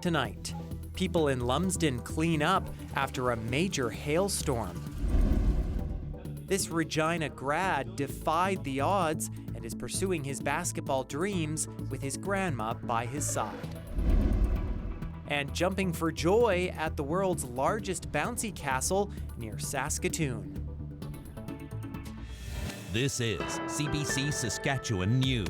Tonight, people in Lumsden clean up after a major hailstorm. This Regina grad defied the odds and is pursuing his basketball dreams with his grandma by his side. And jumping for joy at the world's largest bouncy castle near Saskatoon. This is CBC Saskatchewan News.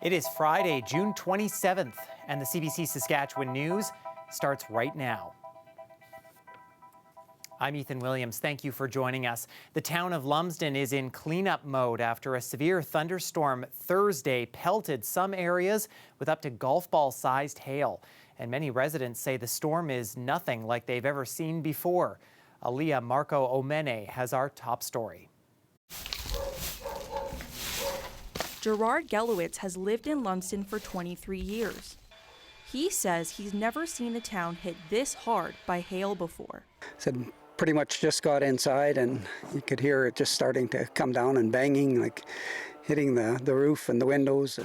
It is Friday, June 27th, and the CBC Saskatchewan News starts right now. I'm Ethan Williams. Thank you for joining us. The town of Lumsden is in cleanup mode after a severe thunderstorm Thursday pelted some areas with up to golf ball-sized hail. And many residents say the storm is nothing like they've ever seen before. Aliyah Marco Omene has our top story. Gerard Gelowitz has lived in Lumsden for 23 years. He says he's never seen the town hit this hard by hail before. Said pretty much just got inside and you could hear it just starting to come down and banging, like hitting the roof and the windows.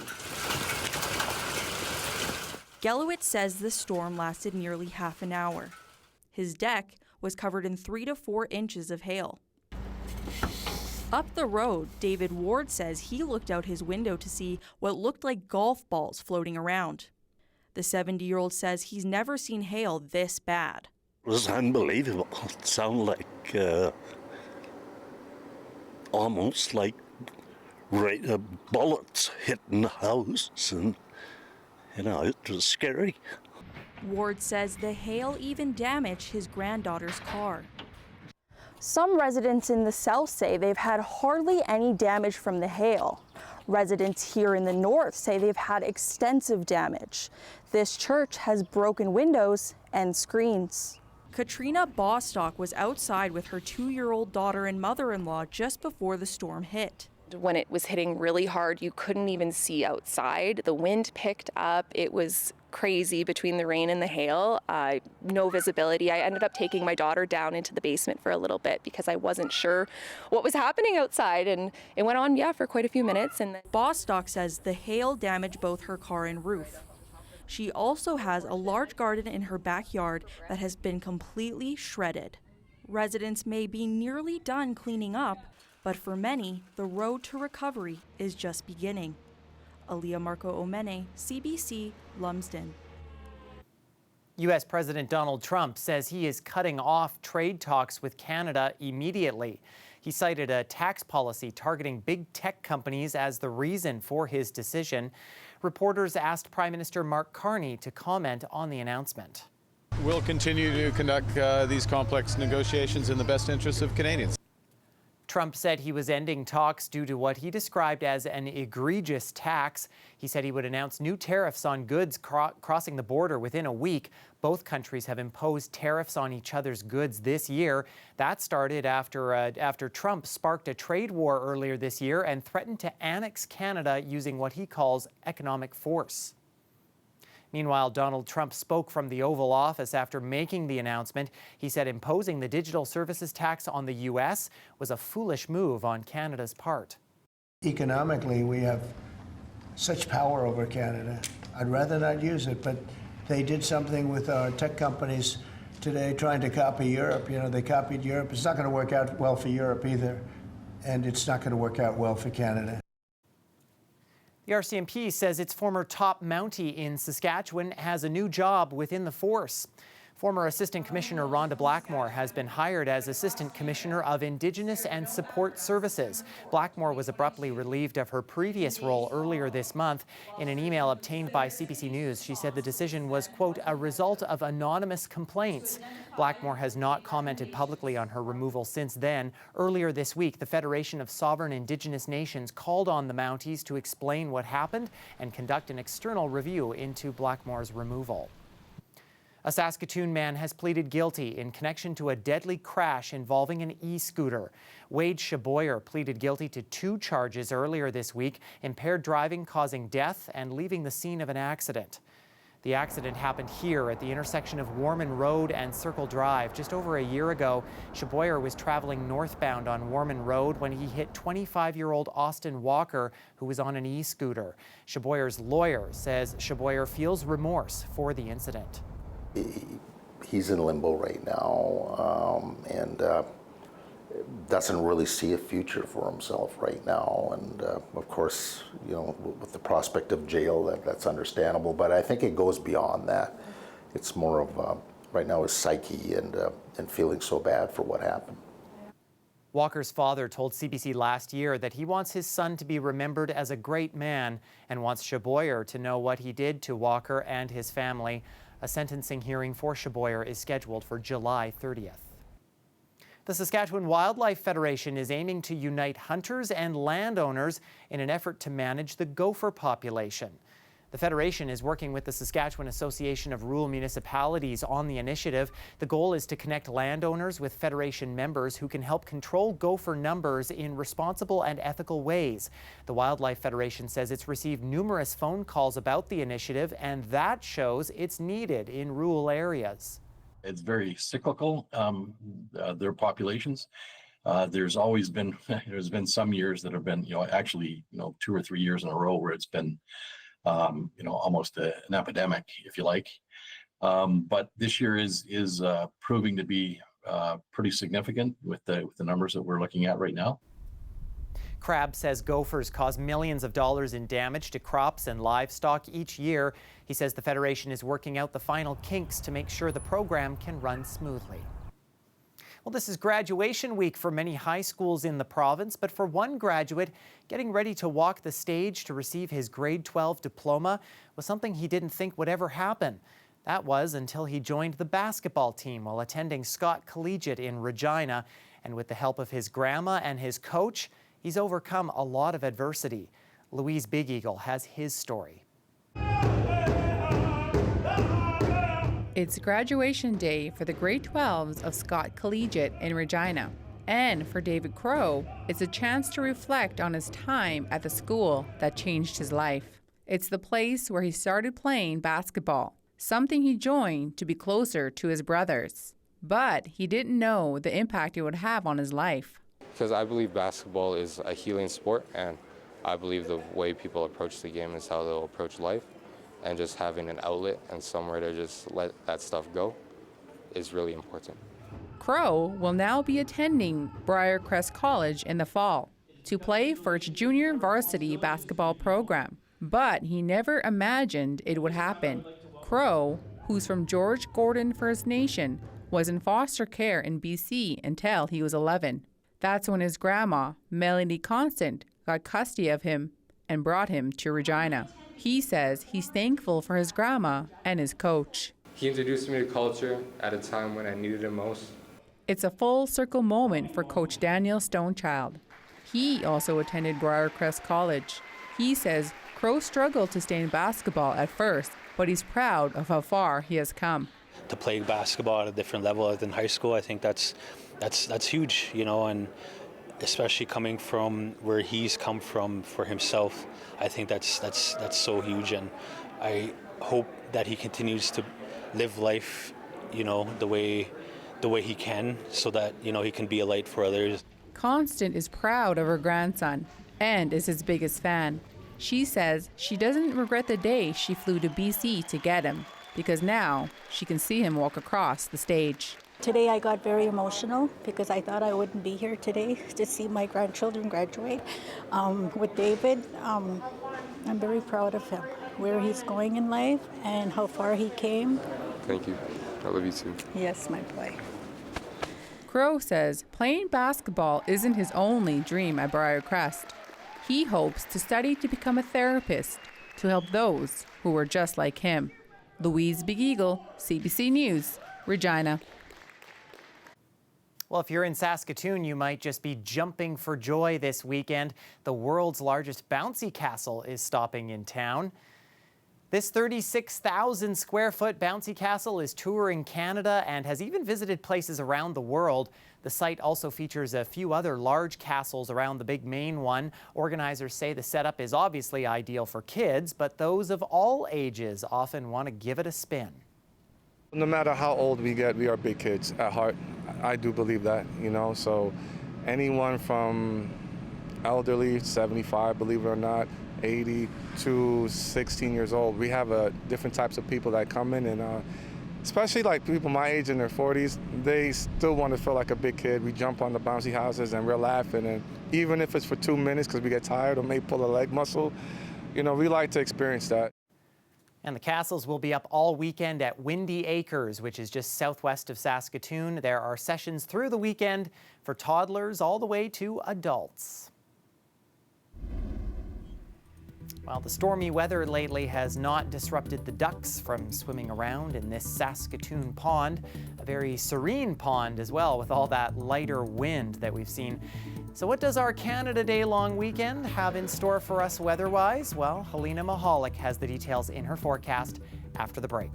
Gelowitz says the storm lasted nearly half an hour. His deck was covered in 3 to 4 inches of hail. Up the road, David Ward says he looked out his window to see what looked like golf balls floating around. The 70-year-old says he's never seen hail this bad. It was unbelievable. It sounded like almost like bullets hitting the house, and it was scary. Ward says the hail even damaged his granddaughter's car. Some residents in the south say they've had hardly any damage from the hail. Residents here in the north say they've had extensive damage. This church has broken windows and screens. Katrina Bostock was outside with her 2-year-old daughter and mother-in-law just before the storm hit. When it was hitting really hard, you couldn't even see outside. The wind picked up. It was crazy between the rain and the hail. No visibility. I ended up taking my daughter down into the basement for a little bit because I wasn't sure what was happening outside. And it went on, for quite a few minutes. And Bostock says the hail damaged both her car and roof. She also has a large garden in her backyard that has been completely shredded. Residents may be nearly done cleaning up, but for many, the road to recovery is just beginning. Aliyah Marco Omene, CBC, Lumsden. U.S. President Donald Trump says he is cutting off trade talks with Canada immediately. He cited a tax policy targeting big tech companies as the reason for his decision. Reporters asked Prime Minister Mark Carney to comment on the announcement. We'll continue to conduct these complex negotiations in the best interests of Canadians. Trump said he was ending talks due to what he described as an egregious tax. He said he would announce new tariffs on goods crossing the border within a week. Both countries have imposed tariffs on each other's goods this year. That started after Trump sparked a trade war earlier this year and threatened to annex Canada using what he calls economic force. Meanwhile, Donald Trump spoke from the Oval Office after making the announcement. He said imposing the digital services tax on the U.S. was a foolish move on Canada's part. Economically, we have such power over Canada. I'd rather not use it, but they did something with our tech companies today trying to copy Europe. They copied Europe. It's not going to work out well for Europe either, and it's not going to work out well for Canada. The RCMP says its former top Mountie in Saskatchewan has a new job within the force. Former Assistant Commissioner Rhonda Blackmore has been hired as Assistant Commissioner of Indigenous and Support Services. Blackmore was abruptly relieved of her previous role earlier this month. In an email obtained by CBC News, she said the decision was, quote, a result of anonymous complaints. Blackmore has not commented publicly on her removal since then. Earlier this week, the Federation of Sovereign Indigenous Nations called on the Mounties to explain what happened and conduct an external review into Blackmore's removal. A Saskatoon man has pleaded guilty in connection to a deadly crash involving an e-scooter. Wade Shaboyer pleaded guilty to 2 charges earlier this week: impaired driving causing death and leaving the scene of an accident. The accident happened here at the intersection of Warman Road and Circle Drive. Just over a year ago, Shaboyer was traveling northbound on Warman Road when he hit 25-year-old Austin Walker, who was on an e-scooter. Shaboyer's lawyer says Shaboyer feels remorse for the incident. He's in limbo right now and doesn't really see a future for himself right now. And of course, you know, with the prospect of jail, that's understandable. But I think it goes beyond that. It's more of right now his psyche and feeling so bad for what happened. Walker's father told CBC last year that he wants his son to be remembered as a great man and wants Shaboyer to know what he did to Walker and his family. A sentencing hearing for Shaboyer is scheduled for July 30th. The Saskatchewan Wildlife Federation is aiming to unite hunters and landowners in an effort to manage the gopher population. The Federation is working with the Saskatchewan Association of Rural Municipalities on the initiative. The goal is to connect landowners with Federation members who can help control gopher numbers in responsible and ethical ways. The Wildlife Federation says it's received numerous phone calls about the initiative, and that shows it's needed in rural areas. It's very cyclical, their populations. There's always been, there's been some years that have been, actually, 2 or 3 years in a row where it's been, almost an epidemic, if you like. But this year is proving to be pretty significant with the numbers that we're looking at right now. Crabb says gophers cause millions of dollars in damage to crops and livestock each year. He says the Federation is working out the final kinks to make sure the program can run smoothly. Well, this is graduation week for many high schools in the province, but for one graduate, getting ready to walk the stage to receive his grade 12 diploma was something he didn't think would ever happen. That was until he joined the basketball team while attending Scott Collegiate in Regina. And with the help of his grandma and his coach, he's overcome a lot of adversity. Louise Big Eagle has his story. It's graduation day for the grade 12s of Scott Collegiate in Regina. And for David Crow, it's a chance to reflect on his time at the school that changed his life. It's the place where he started playing basketball, something he joined to be closer to his brothers. But he didn't know the impact it would have on his life. Because I believe basketball is a healing sport, and I believe the way people approach the game is how they'll approach life. And just having an outlet and somewhere to just let that stuff go is really important. Crow will now be attending Briarcrest College in the fall to play for its junior varsity basketball program. But he never imagined it would happen. Crow, who's from George Gordon First Nation, was in foster care in BC until he was 11. That's when his grandma, Melanie Constant, got custody of him and brought him to Regina. He says he's thankful for his grandma and his coach. He introduced me to culture at a time when I needed it most. It's a full circle moment for Coach Daniel Stonechild. He also attended Briarcrest College. He says Crow struggled to stay in basketball at first, but he's proud of how far he has come. To play basketball at a different level than high school, I think that's huge, and especially coming from where he's come from for himself, I think that's so huge, and I hope that he continues to live life, the way he can, so that he can be a light for others. Constant is proud of her grandson and is his biggest fan. She says she doesn't regret the day she flew to BC to get him, because now she can see him walk across the stage. Today I got very emotional because I thought I wouldn't be here today to see my grandchildren graduate. With David, I'm very proud of him, where he's going in life and how far he came. Thank you. I love you too. Yes, my boy. Crow says playing basketball isn't his only dream at Briarcrest. He hopes to study to become a therapist to help those who are just like him. Louise Big Eagle, CBC News, Regina. Well, if you're in Saskatoon, you might just be jumping for joy this weekend. The world's largest bouncy castle is stopping in town. This 36,000 square foot bouncy castle is touring Canada and has even visited places around the world. The site also features a few other large castles around the big main one. Organizers say the setup is obviously ideal for kids, but those of all ages often want to give it a spin. No matter how old we get, we are big kids at heart. I do believe that, so anyone from elderly, 75, believe it or not, 80 to 16 years old. We have different types of people that come in, and especially like people my age in their 40s, they still want to feel like a big kid. We jump on the bouncy houses and we're laughing, and even if it's for 2 minutes because we get tired or may pull a leg muscle, we like to experience that. And the castles will be up all weekend at Windy Acres, which is just southwest of Saskatoon. There are sessions through the weekend for toddlers all the way to adults. Well, the stormy weather lately has not disrupted the ducks from swimming around in this Saskatoon pond, a very serene pond as well, with all that lighter wind that we've seen. So what does our Canada Day long weekend have in store for us weather-wise? Well, Helena Mahalik has the details in her forecast after the break.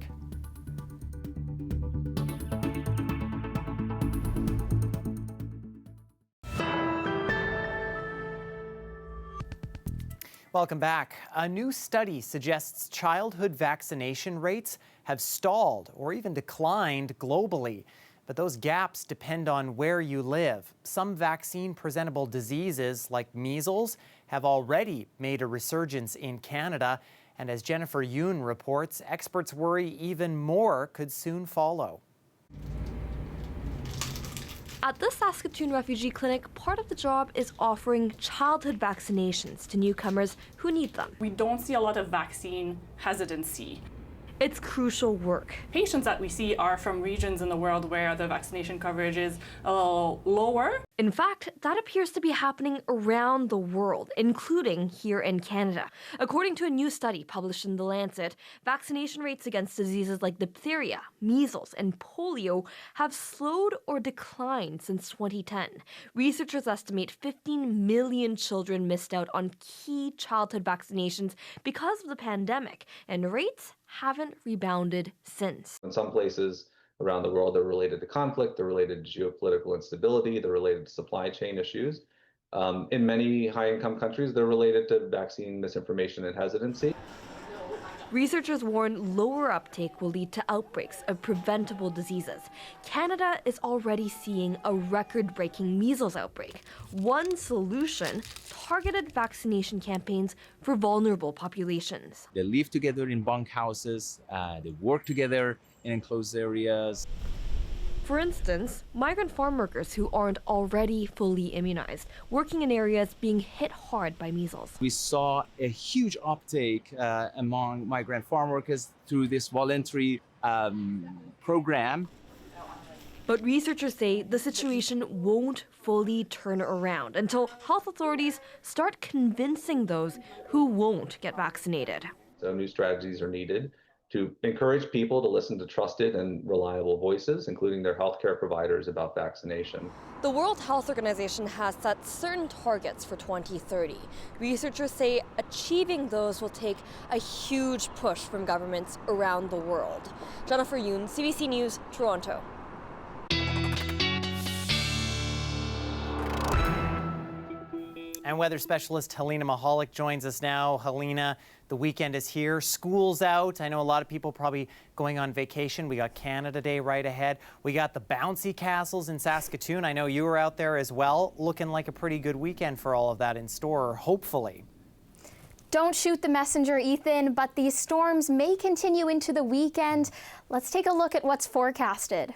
Welcome back. A new study suggests childhood vaccination rates have stalled or even declined globally. But those gaps depend on where you live. Some vaccine-presentable diseases, like measles, have already made a resurgence in Canada. And as Jennifer Yoon reports, experts worry even more could soon follow. At the Saskatoon Refugee Clinic, part of the job is offering childhood vaccinations to newcomers who need them. We don't see a lot of vaccine hesitancy. It's crucial work. Patients that we see are from regions in the world where the vaccination coverage is a little lower. In fact, that appears to be happening around the world, including here in Canada. According to a new study published in The Lancet, vaccination rates against diseases like diphtheria, measles, and polio have slowed or declined since 2010. Researchers estimate 15 million children missed out on key childhood vaccinations because of the pandemic, and rates haven't rebounded since. In some places around the world, they're related to conflict, they're related to geopolitical instability, they're related to supply chain issues. In many high-income countries, they're related to vaccine misinformation and hesitancy. Researchers warn lower uptake will lead to outbreaks of preventable diseases. Canada is already seeing a record-breaking measles outbreak. One solution, targeted vaccination campaigns for vulnerable populations. They live together in bunkhouses, they work together in enclosed areas. For instance, migrant farm workers who aren't already fully immunized, working in areas being hit hard by measles. We saw a huge uptake among migrant farm workers through this voluntary program. But researchers say the situation won't fully turn around until health authorities start convincing those who won't get vaccinated. So new strategies are needed to encourage people to listen to trusted and reliable voices, including their healthcare providers, about vaccination. The World Health Organization has set certain targets for 2030. Researchers say achieving those will take a huge push from governments around the world. Jennifer Yoon, CBC News, Toronto. And weather specialist Helena Mahalik joins us now. Helena, the weekend is here, school's out. I know a lot of people probably going on vacation. We got Canada Day right ahead. We got the bouncy castles in Saskatoon. I know you were out there as well. Looking like a pretty good weekend for all of that in store, hopefully. Don't shoot the messenger, Ethan, but these storms may continue into the weekend. Let's take a look at what's forecasted.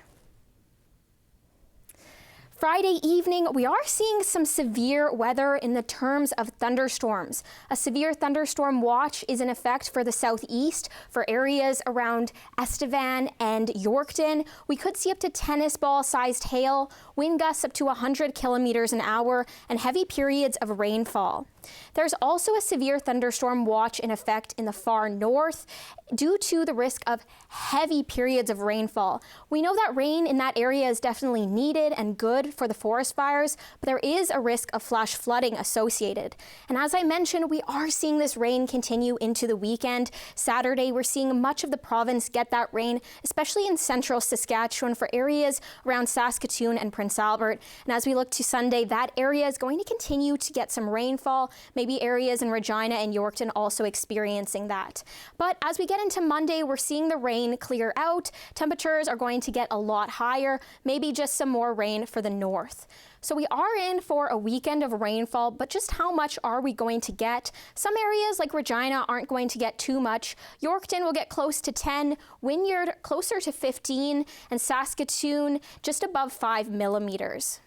Friday evening, we are seeing some severe weather in the terms of thunderstorms. A severe thunderstorm watch is in effect for the southeast for areas around Estevan and Yorkton. We could see up to tennis ball sized hail, wind gusts up to 100 kilometers an hour, and heavy periods of rainfall. There's also a severe thunderstorm watch in effect in the far north due to the risk of heavy periods of rainfall. We know that rain in that area is definitely needed and good for the forest fires, but there is a risk of flash flooding associated. And as I mentioned, we are seeing this rain continue into the weekend. Saturday, we're seeing much of the province get that rain, especially in central Saskatchewan for areas around Saskatoon and Prince Albert. And as we look to Sunday, that area is going to continue to get some rainfall, maybe areas in Regina and Yorkton also experiencing that. But as we get into Monday, we're seeing the rain clear out. Temperatures are going to get a lot higher, maybe just some more rain for the north. So we are in for a weekend of rainfall, but just how much are we going to get? Some areas like Regina aren't going to get too much. Yorkton will get close to 10, Wynyard closer to 15, and Saskatoon just above 5 millimeters.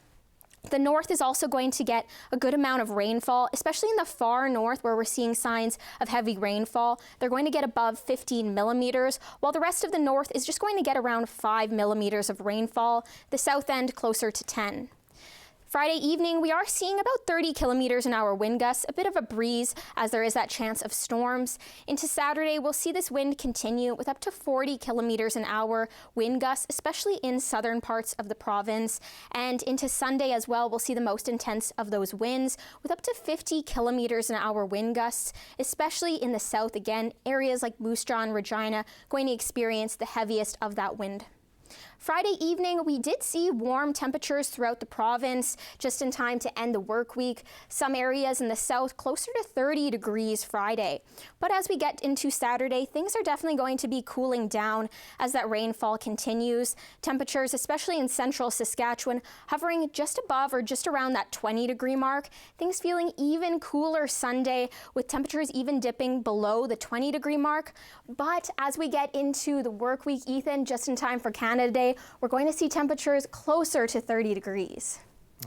The north is also going to get a good amount of rainfall, especially in the far north where we're seeing signs of heavy rainfall. They're going to get above 15 millimeters, while the rest of the north is just going to get around 5 millimeters of rainfall. The south end closer to 10. Friday evening, we are seeing about 30 kilometers an hour wind gusts, a bit of a breeze as there is that chance of storms. Into Saturday, we'll see this wind continue with up to 40 kilometers an hour wind gusts, especially in southern parts of the province. And into Sunday as well, we'll see the most intense of those winds with up to 50 kilometers an hour wind gusts, especially in the south. Again, areas like Moose Jaw and Regina going to experience the heaviest of that wind. Friday evening, we did see warm temperatures throughout the province just in time to end the work week. Some areas in the south closer to 30 degrees Friday. But as we get into Saturday, things are definitely going to be cooling down as that rainfall continues. Temperatures, especially in central Saskatchewan, hovering just above or just around that 20-degree mark. Things feeling even cooler Sunday with temperatures even dipping below the 20-degree mark. But as we get into the work week, Ethan, just in time for Canada Day, we're going to see temperatures closer to 30 degrees.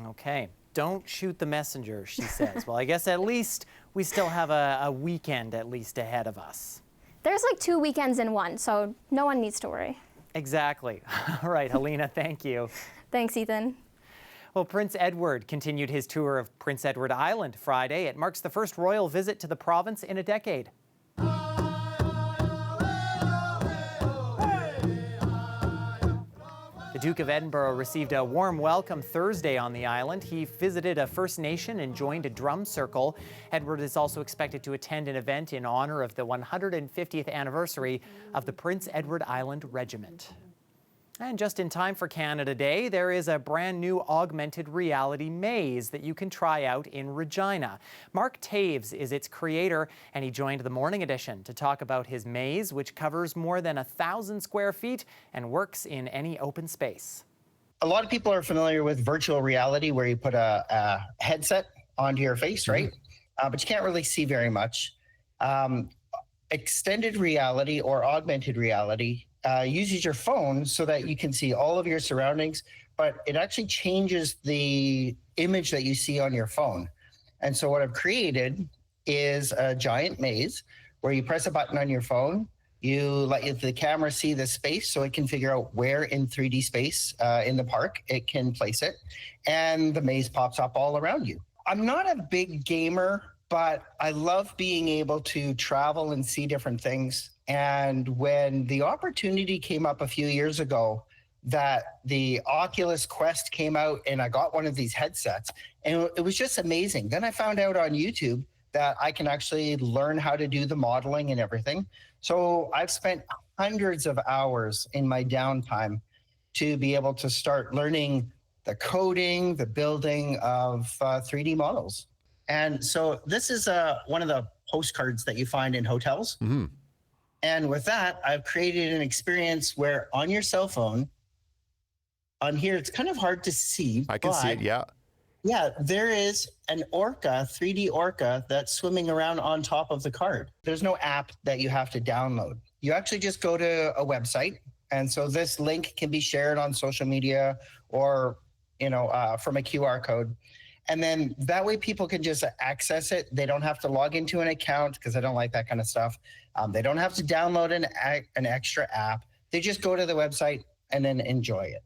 Okay, don't shoot the messenger, she says. Well, I guess at least we still have a weekend at least ahead of us. There's like 2 weekends in one, so no one needs to worry. Exactly. All right, Helena, thank you. Thanks, Ethan. Well, Prince Edward continued his tour of Prince Edward Island Friday. It marks the first royal visit to the province in a decade. The Duke of Edinburgh received a warm welcome Thursday on the island. He visited a First Nation and joined a drum circle. Edward is also expected to attend an event in honor of the 150th anniversary of the Prince Edward Island Regiment. And just in time for Canada Day, there is a brand new augmented reality maze that you can try out in Regina. Mark Taves is its creator, and he joined the Morning Edition to talk about his maze, which covers more than 1,000 square feet and works in any open space. A lot of people are familiar with virtual reality, where you put a headset onto your face, right? But you can't really see very much. Extended reality or augmented reality uses your phone so that you can see all of your surroundings, but it actually changes the image that you see on your phone. And so what I've created is a giant maze where you press a button on your phone, you let the camera see the space so it can figure out where in 3D space in the park it can place it, and the maze pops up all around you. I'm not a big gamer, but I love being able to travel and see different things. And when the opportunity came up a few years ago that the Oculus Quest came out and I got one of these headsets, and it was just amazing. Then I found out on YouTube that I can actually learn how to do the modeling and everything. So I've spent hundreds of hours in my downtime to be able to start learning the coding, the building of 3D models. And so this is one of the postcards that you find in hotels. Mm-hmm. And with that, I've created an experience where on your cell phone, on here, it's kind of hard to see. I can see it, yeah. Yeah, there is an orca, 3D orca, that's swimming around on top of the card. There's no app that you have to download. You actually just go to a website. And so this link can be shared on social media or, from a QR code. And then that way people can just access it. They don't have to log into an account because I don't like that kind of stuff. They don't have to download an extra app. They just go to the website and then enjoy it.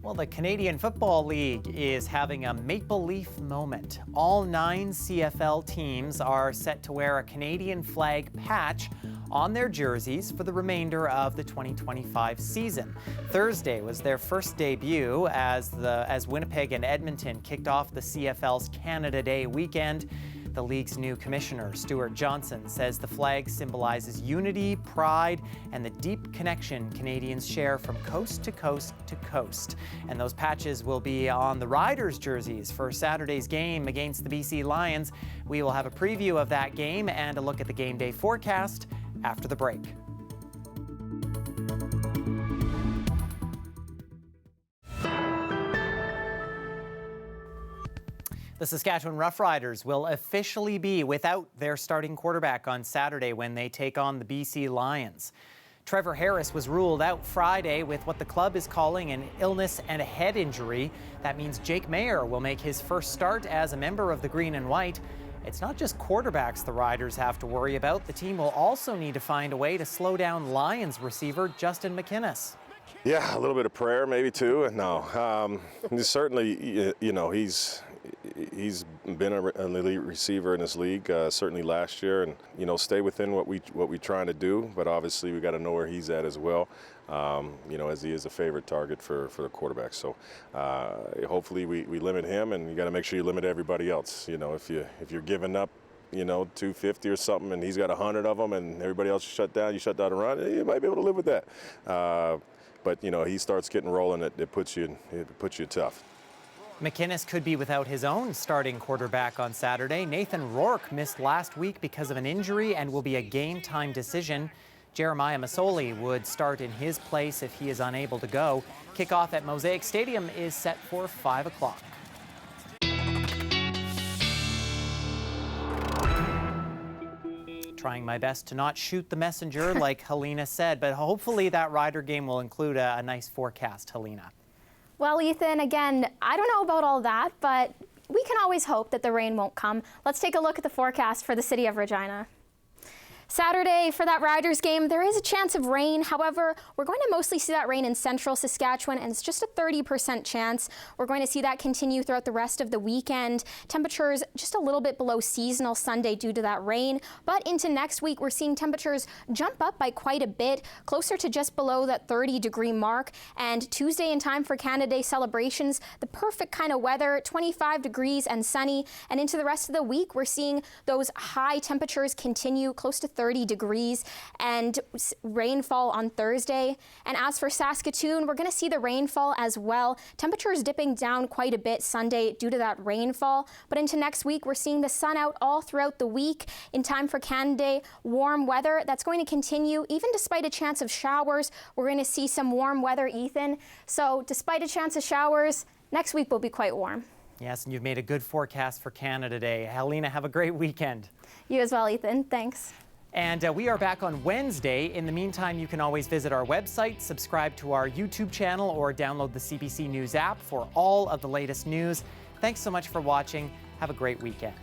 Well, the Canadian Football League is having a maple leaf moment. All 9 CFL teams are set to wear a Canadian flag patch on their jerseys for the remainder of the 2025 season. Thursday was their first debut as Winnipeg and Edmonton kicked off the CFL's Canada Day weekend. The league's new commissioner, Stuart Johnson, says the flag symbolizes unity, pride, and the deep connection Canadians share from coast to coast to coast. And those patches will be on the Riders' jerseys for Saturday's game against the BC Lions. We will have a preview of that game and a look at the game day forecast after the break. The Saskatchewan Roughriders will officially be without their starting quarterback on Saturday when they take on the BC Lions. Trevor Harris was ruled out Friday with what the club is calling an illness and a head injury. That means Jake Mayer will make his first start as a member of the Green and White. It's not just quarterbacks the Riders have to worry about. The team will also need to find a way to slow down Lions receiver Justin McInnes. Yeah, a little bit of prayer maybe too. No, certainly, he's been an elite receiver in this league, certainly last year, and stay within what we're trying to do. But obviously, we got to know where he's at as well. As he is a favorite target for the quarterback. So hopefully we limit him, and you got to make sure you limit everybody else. If you're giving up 250 or something, and he's got 100 of them, and everybody else shut down, you shut down a run, you might be able to live with that. But he starts getting rolling, it puts you tough. McInnes could be without his own starting quarterback on Saturday. Nathan Rourke missed last week because of an injury and will be a game-time decision. Jeremiah Masoli would start in his place if he is unable to go. Kickoff at Mosaic Stadium is set for 5 o'clock. Trying my best to not shoot the messenger like Helena said, but hopefully that Rider game will include a nice forecast, Helena. Well, Ethan, again, I don't know about all that, but we can always hope that the rain won't come. Let's take a look at the forecast for the city of Regina. Saturday, for that Riders game, there is a chance of rain. However, we're going to mostly see that rain in central Saskatchewan, and it's just a 30% chance. We're going to see that continue throughout the rest of the weekend. Temperatures just a little bit below seasonal Sunday due to that rain. But into next week, we're seeing temperatures jump up by quite a bit, closer to just below that 30-degree mark. And Tuesday, in time for Canada Day celebrations, the perfect kind of weather, 25 degrees and sunny. And into the rest of the week, we're seeing those high temperatures continue, close to 30 degrees, and rainfall on Thursday. And as for Saskatoon, we're going to see the rainfall as well. Temperatures dipping down quite a bit Sunday due to that rainfall. But into next week, we're seeing the sun out all throughout the week. In time for Canada Day, warm weather that's going to continue even despite a chance of showers. We're going to see some warm weather, Ethan. So despite a chance of showers, next week will be quite warm. Yes, and you've made a good forecast for Canada Day. Helena, have a great weekend. You as well, Ethan. Thanks. And we are back on Wednesday. In the meantime, you can always visit our website, subscribe to our YouTube channel, or download the CBC News app for all of the latest news. Thanks so much for watching. Have a great weekend.